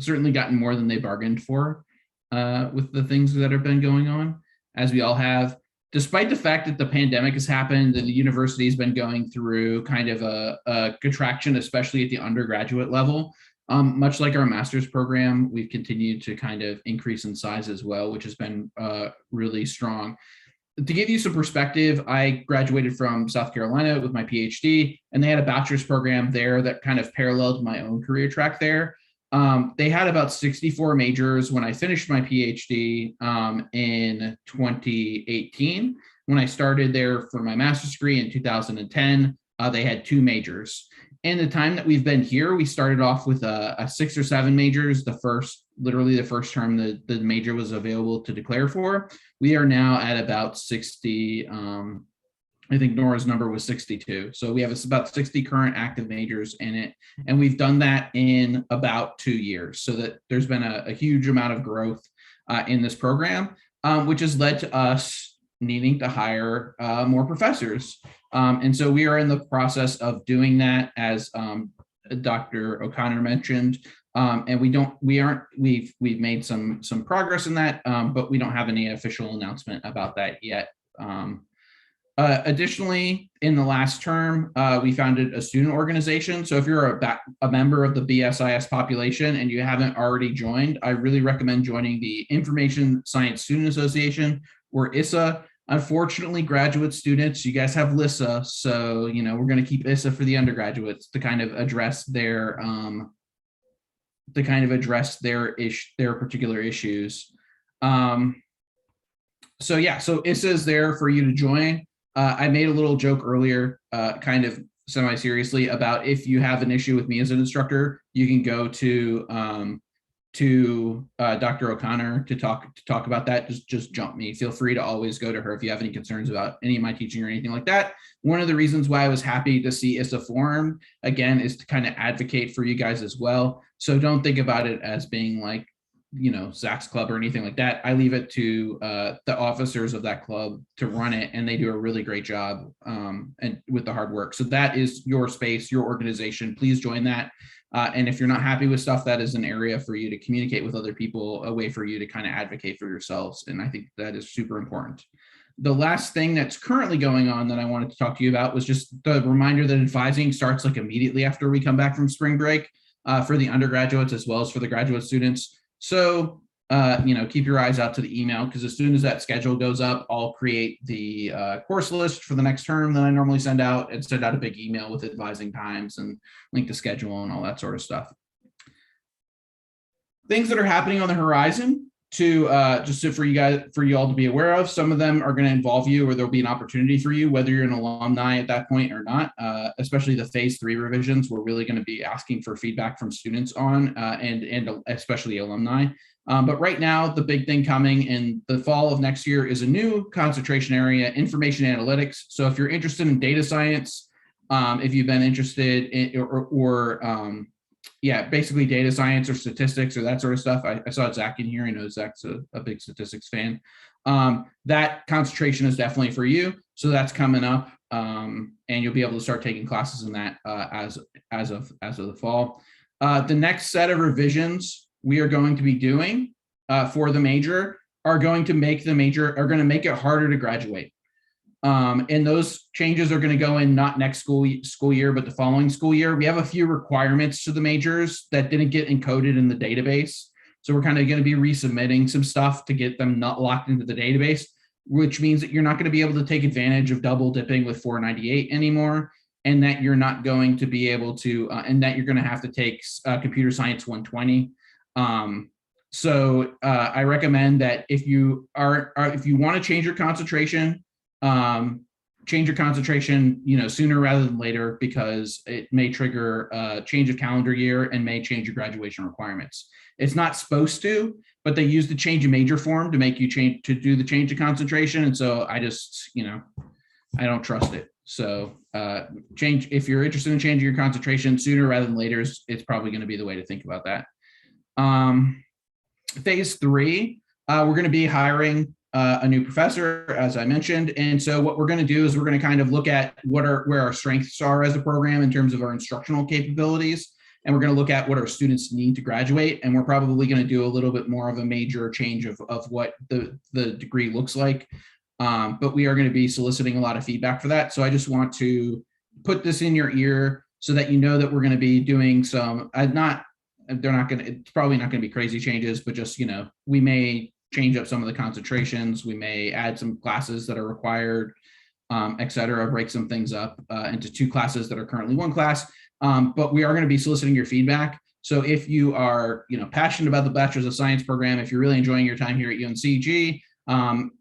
certainly gotten more than they bargained for with the things that have been going on, as we all have. Despite the fact that the pandemic has happened and the university has been going through kind of a contraction, especially at the undergraduate level, much like our master's program, we've continued to kind of increase in size as well, which has been really strong. To give you some perspective, I graduated from South Carolina with my PhD, and they had a bachelor's program there that kind of paralleled my own career track there. They had about 64 majors when I finished my PhD in 2018. When I started there for my master's degree in 2010, they had 2 majors. In the time that we've been here, we started off with a 6 or 7 majors. Literally the first term the major was available to declare for. We are now at about 60 I think Nora's number was 62. So we have about 60 current active majors in it. And we've done that in about 2 years. So that there's been a huge amount of growth in this program, which has led to us needing to hire more professors. And so we are in the process of doing that, as Dr. O'Connor mentioned. And we've made some progress in that, but we don't have any official announcement about that yet. Additionally, in the last term, we founded a student organization. So if you're a member of the BSIS population and you haven't already joined, I really recommend joining the Information Science Student Association, or ISSA. Unfortunately, graduate students, you guys have LISA, so we're going to keep ISSA for the undergraduates to kind of address their particular issues. So ISSA is there for you to join. I made a little joke earlier, kind of semi-seriously, about if you have an issue with me as an instructor, you can go to Dr. O'Connor to talk about that. Just jump me. Feel free to always go to her if you have any concerns about any of my teaching or anything like that. One of the reasons why I was happy to see ISSA formed, again, is to kind of advocate for you guys as well. So don't think about it as being like, Zach's club or anything like that. I leave it to the officers of that club to run it, and they do a really great job and with the hard work. So that is your space, your organization. Please join that. And if you're not happy with stuff, that is an area for you to communicate with other people, a way for you to kind of advocate for yourselves. And I think that is super important. The last thing that's currently going on that I wanted to talk to you about was just the reminder that advising starts like immediately after we come back from spring break for the undergraduates as well as for the graduate students. So, keep your eyes out to the email, because as soon as that schedule goes up, I'll create the course list for the next term that I normally send out, and send out a big email with advising times and link to schedule and all that sort of stuff. Things that are happening on the horizon for you all to be aware of. Some of them are going to involve you, or there'll be an opportunity for you, whether you're an alumni at that point or not. Especially the phase 3 revisions, we're really going to be asking for feedback from students on, and especially alumni. But right now, the big thing coming in the fall of next year is a new concentration area, information analytics. So if you're interested in data science, if you've been interested in, basically data science or statistics or that sort of stuff. I saw Zach in here. I know Zach's a big statistics fan. That concentration is definitely for you. So that's coming up, and you'll be able to start taking classes in that as of the fall. The next set of revisions we are going to be doing for the major are going to make it harder to graduate. And those changes are going to go in not next school year, but the following school year. We have a few requirements to the majors that didn't get encoded in the database. So we're kind of going to be resubmitting some stuff to get them not locked into the database, which means that you're not going to be able to take advantage of double dipping with 498 anymore, and that you're not going to be able to, and that you're going to have to take computer science 120. So I recommend that if you want to change your concentration, sooner rather than later, because it may trigger a change of calendar year and may change your graduation requirements. It's not supposed to, but they use the change of major form to make you do the change of concentration. And so I just, I don't trust it. So if you're interested in changing your concentration sooner rather than later, it's probably going to be the way to think about that. Phase 3, we're going to be hiring a new professor, as I mentioned. And so what we're going to do is we're going to kind of look at where our strengths are as a program in terms of our instructional capabilities. And we're going to look at what our students need to graduate. And we're probably going to do a little bit more of a major change of what the degree looks like. But we are going to be soliciting a lot of feedback for that. So I just want to put this in your ear so that you know that we're going to be doing some, it's probably not going to be crazy changes, but just, we may change up some of the concentrations. We may add some classes that are required, et cetera, break some things up into 2 classes that are currently 1 class. But we are going to be soliciting your feedback. So if you are, passionate about the Bachelor's of Science program, if you're really enjoying your time here at UNCG,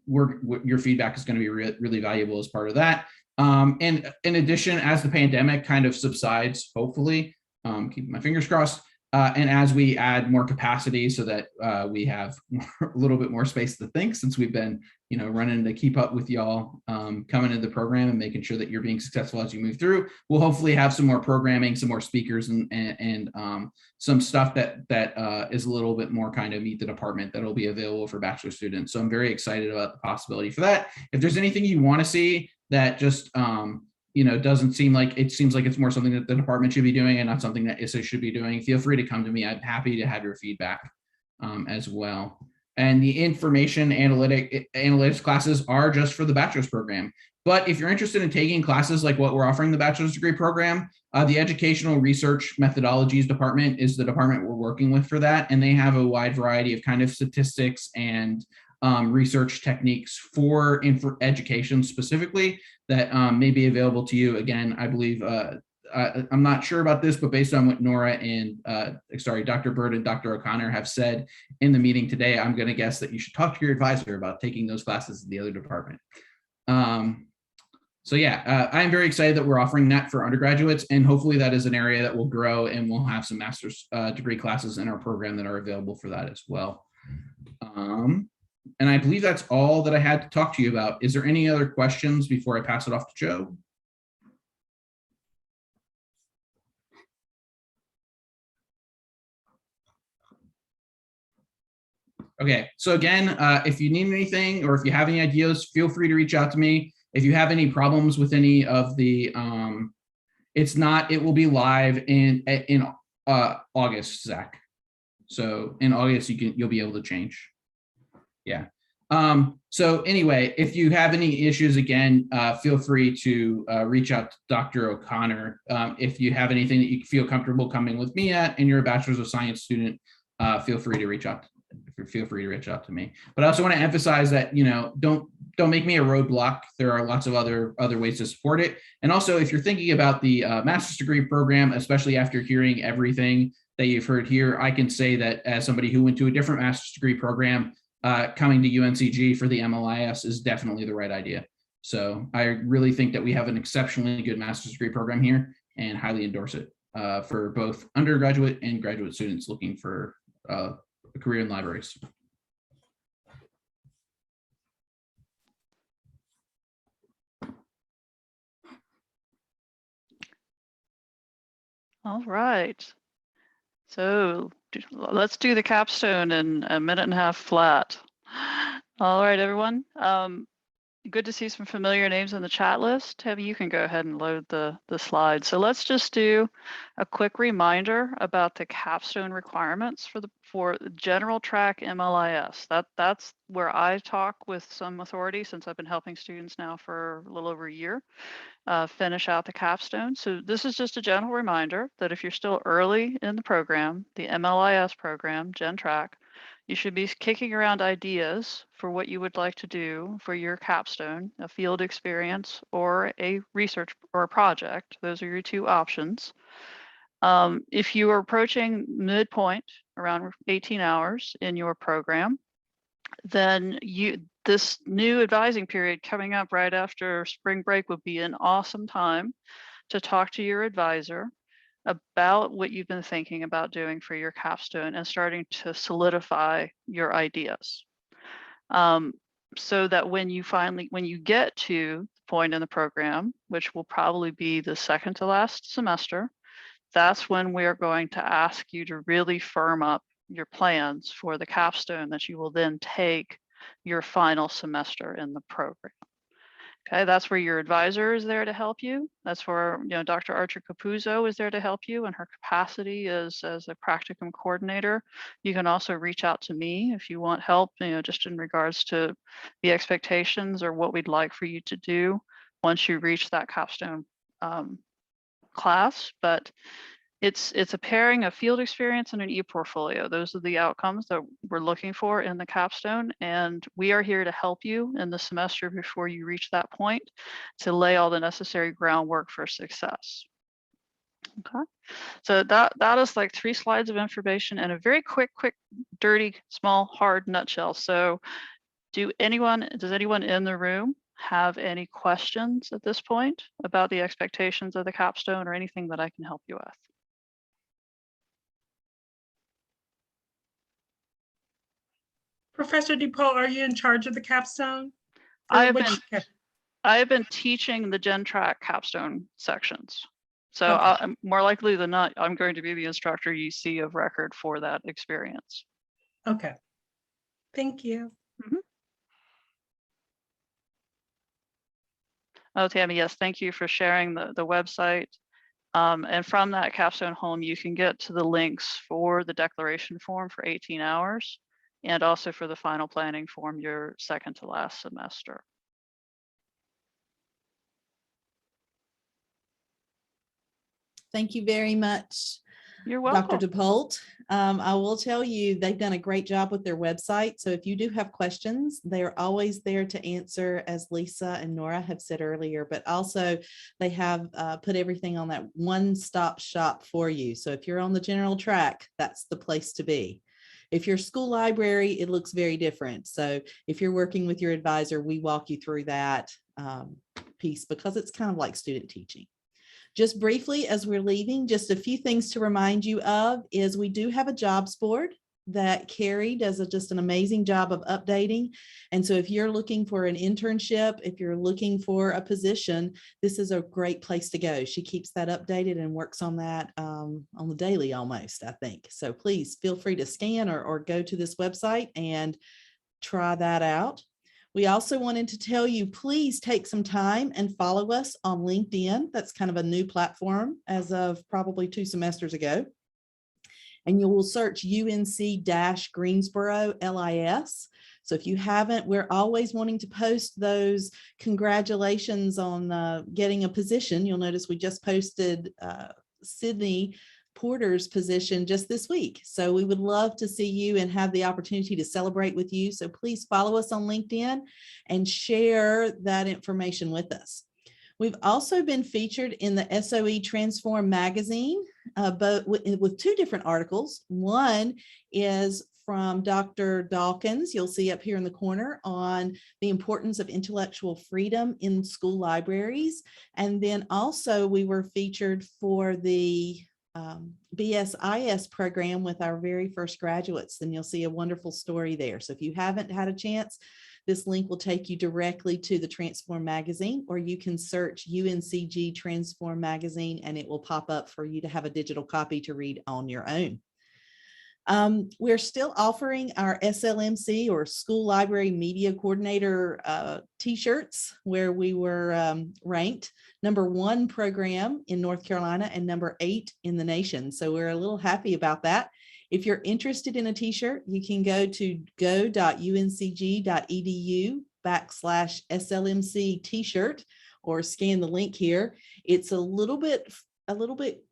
your feedback is going to be really valuable as part of that. And in addition, as the pandemic kind of subsides, hopefully, keeping my fingers crossed, And as we add more capacity so that we have a little bit more space to think, since we've been, running to keep up with y'all coming into the program and making sure that you're being successful as you move through, we'll hopefully have some more programming, some more speakers, and some stuff that is a little bit more kind of meet the department that'll be available for bachelor students. So I'm very excited about the possibility for that. If there's anything you want to see that just doesn't seem like, it seems like it's more something that the department should be doing and not something that ISSA should be doing, feel free to come to me. I'm happy to have your feedback as well. And the information analytics classes are just for the bachelor's program. But if you're interested in taking classes like what we're offering the bachelor's degree program, the Educational Research Methodologies Department is the department we're working with for that. And they have a wide variety of kind of statistics and research techniques for education specifically that may be available to you. Again, I believe, I'm not sure about this, but based on what Nora and Dr. Bird and Dr. O'Connor have said in the meeting today, I'm going to guess that you should talk to your advisor about taking those classes in the other department. So yeah, I'm very excited that we're offering that for undergraduates, and hopefully that is an area that will grow, and we'll have some master's degree classes in our program that are available for that as well. And I believe that's all that I had to talk to you about. Is there any other questions before I pass it off to Joe? Okay, so again, if you need anything or if you have any ideas, feel free to reach out to me. If you have any problems with any of the, it will be live in August, Zach. So in August, you'll be able to change. Yeah. So anyway, if you have any issues, again, feel free to reach out to Dr. O'Connor. If you have anything that you feel comfortable coming with me at, and you're a Bachelor's of Science student, feel free to reach out to me. But I also want to emphasize that, don't make me a roadblock. There are lots of other ways to support it. And also, if you're thinking about the master's degree program, especially after hearing everything that you've heard here, I can say that as somebody who went to a different master's degree program, coming to UNCG for the MLIS is definitely the right idea. So I really think that we have an exceptionally good master's degree program here, and highly endorse it for both undergraduate and graduate students looking for a career in libraries. All right. So let's do the capstone in a minute and a half flat. All right, everyone. Good to see some familiar names in the chat list. Heavy, you can go ahead and load the slide. So let's just do a quick reminder about the capstone requirements for the general track MLIS. That's where I talk with some authority, since I've been helping students now for a little over a year finish out the capstone. So this is just a gentle reminder that if you're still early in the program, the MLIS program, Gen Track, you should be kicking around ideas for what you would like to do for your capstone, a field experience or a research or a project. Those are your two options. If you are approaching midpoint, around 18 hours in your program, then this new advising period coming up right after spring break would be an awesome time to talk to your advisor about what you've been thinking about doing for your capstone and starting to solidify your ideas. So that when you get to the point in the program, which will probably be the second to last semester, that's when we're going to ask you to really firm up your plans for the capstone that you will then take your final semester in the program. Okay, that's where your advisor is there to help you. That's where Dr. Archer Capuzzo is there to help you in her capacity as a practicum coordinator. You can also reach out to me if you want help, just in regards to the expectations or what we'd like for you to do once you reach that capstone class. But it's a pairing of field experience and an e-portfolio. Those are the outcomes that we're looking for in the capstone. And we are here to help you in the semester before you reach that point to lay all the necessary groundwork for success. Okay, so that is like 3 slides of information and a very quick, dirty, small, hard nutshell. So does anyone in the room have any questions at this point about the expectations of the capstone or anything that I can help you with? Professor DePaul, are you in charge of the capstone? I have Which- been teaching the Gen Track capstone sections. So Okay. I'm more likely than not, I'm going to be the instructor you see of record for that experience. Okay. Thank you. Oh, Tammy, yes, thank you for sharing the website. And from that capstone home, you can get to the links for the declaration form for 18 hours and also for the final planning form your second to last semester. Thank you very much, You're Dr. welcome. DePaul. I will tell you, they've done a great job with their website. So if you do have questions, they're always there to answer, as Lisa and Nora have said earlier, but also they have put everything on that one-stop shop for you. So if you're on the general track, that's the place to be. If you're school library, it looks very different. So if you're working with your advisor, we walk you through that piece because it's kind of like student teaching. Just briefly, as we're leaving, just a few things to remind you of is we do have a jobs board that Carrie does just an amazing job of updating. And so if you're looking for an internship, if you're looking for a position, this is a great place to go. She keeps that updated and works on that on the daily almost, I think. So please feel free to scan or go to this website and try that out. We also wanted to tell you, please take some time and follow us on LinkedIn. That's kind of a new platform as of probably 2 semesters ago. And you will search UNC-Greensboro LIS. So if you haven't, we're always wanting to post those congratulations on getting a position. You'll notice we just posted Sydney Porter's position just this week. So we would love to see you and have the opportunity to celebrate with you. So please follow us on LinkedIn and share that information with us. We've also been featured in the SOE Transform magazine, but with 2 different articles. One is from Dr. Dawkins, you'll see up here in the corner, on the importance of intellectual freedom in school libraries. And then also we were featured for the BSIS program with our very first graduates, and you'll see a wonderful story there. So if you haven't had a chance, this link will take you directly to the Transform magazine, or you can search UNCG Transform magazine and it will pop up for you to have a digital copy to read on your own. We're still offering our SLMC or School Library Media Coordinator t-shirts, where we were ranked .1 program in North Carolina and #8 in the nation. So we're a little happy about that. If you're interested in a t-shirt, you can go to go.uncg.edu/SLMC t-shirt or scan the link here. It's a little bit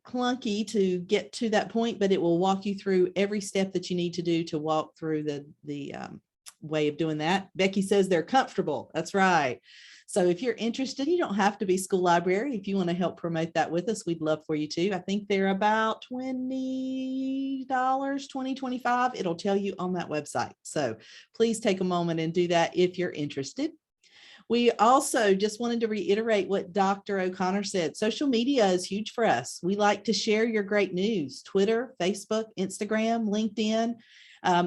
clunky to get to that point, but it will walk you through every step that you need to do to walk through the way of doing that. Becky says they're comfortable. That's right. So if you're interested, you don't have to be school library. If you want to help promote that with us, we'd love for you to. I think they're about $20, $25. It'll tell you on that website. So please take a moment and do that if you're interested. We also just wanted to reiterate what Dr. O'Connor said. Social media is huge for us. We like to share your great news: Twitter, Facebook, Instagram, LinkedIn.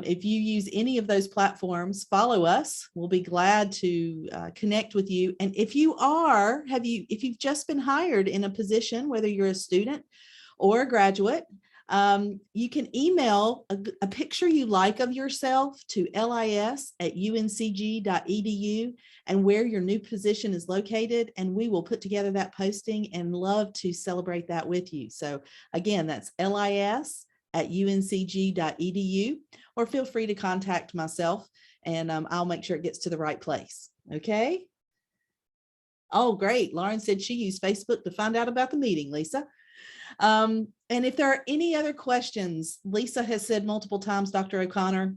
If you use any of those platforms, follow us. We'll be glad to connect with you. And if you are, if you've just been hired in a position, whether you're a student or a graduate, you can email a picture you like of yourself to lis@uncg.edu and where your new position is located, and we will put together that posting and love to celebrate that with you. So again, that's lis@uncg.edu, or feel free to contact myself and I'll make sure it gets to the right place. Okay. Oh, great. Lauren said she used Facebook to find out about the meeting, Lisa. And if there are any other questions, Lisa has said multiple times, Dr. O'Connor,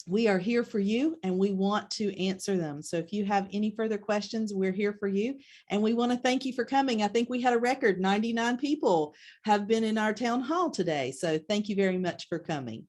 we are here for you and we want to answer them. So if you have any further questions, we're here for you. And we want to thank you for coming. I think we had a record 99 people have been in our town hall today. So thank you very much for coming.